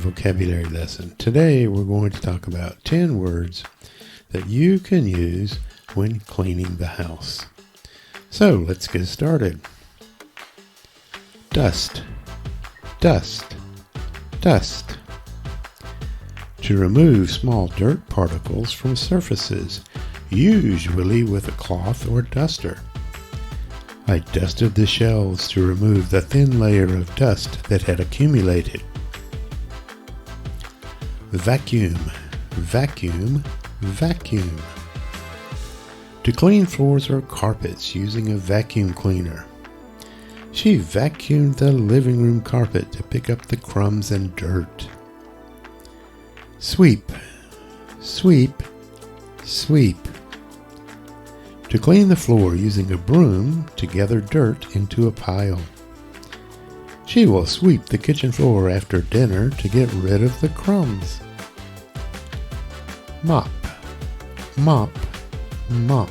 vocabulary lesson. Today we're going to talk about 10 words that you can use when cleaning the house. So let's get started. Dust, dust, dust. To remove small dirt particles from surfaces, usually with a cloth or duster. I dusted the shelves to remove the thin layer of dust that had accumulated. Vacuum, vacuum, vacuum. To clean floors or carpets using a vacuum cleaner. She vacuumed the living room carpet to pick up the crumbs and dirt. Sweep, sweep, sweep. To clean the floor using a broom to gather dirt into a pile. She will sweep the kitchen floor after dinner to get rid of the crumbs. Mop, mop, mop.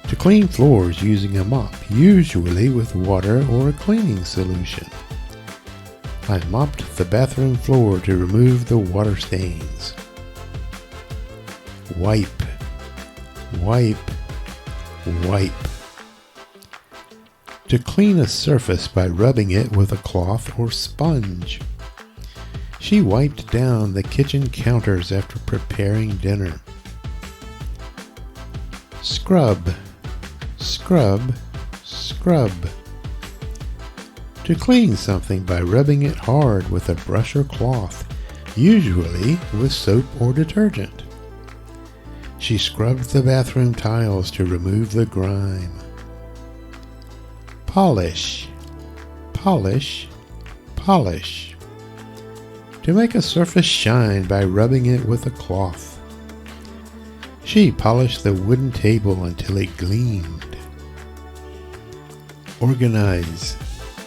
To clean floors using a mop, usually with water or a cleaning solution. I mopped the bathroom floor to remove the water stains. Wipe, wipe, wipe. To clean a surface by rubbing it with a cloth or sponge. She wiped down the kitchen counters after preparing dinner. Scrub, scrub, scrub. To clean something by rubbing it hard with a brush or cloth, usually with soap or detergent. She scrubbed the bathroom tiles to remove the grime. Polish, polish, polish. To make a surface shine by rubbing it with a cloth. She polished the wooden table until it gleamed. Organize,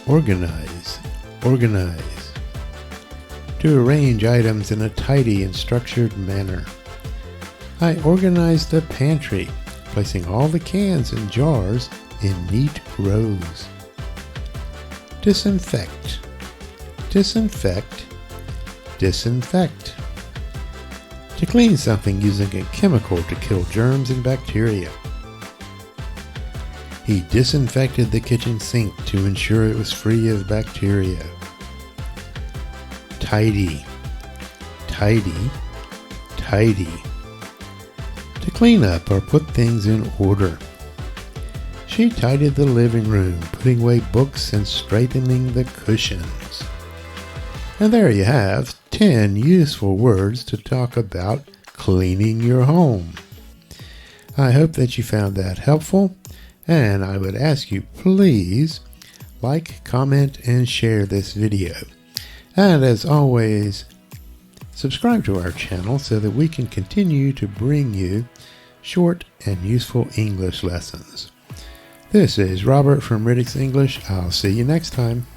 organize, organize. To arrange items in a tidy and structured manner. I organized the pantry, placing all the cans and jars in neat rows. Disinfect, disinfect, disinfect. To clean something using a chemical to kill germs and bacteria. He disinfected the kitchen sink to ensure it was free of bacteria. Tidy, tidy, tidy. To clean up or put things in order. She tidied the living room, putting away books and straightening the cushions. And there you have 10 useful words to talk about cleaning your home. I hope that you found that helpful, and I would ask you please like, comment, and share this video. And as always, subscribe to our channel so that we can continue to bring you short and useful English lessons. This is Robert from Riddick's English. I'll see you next time.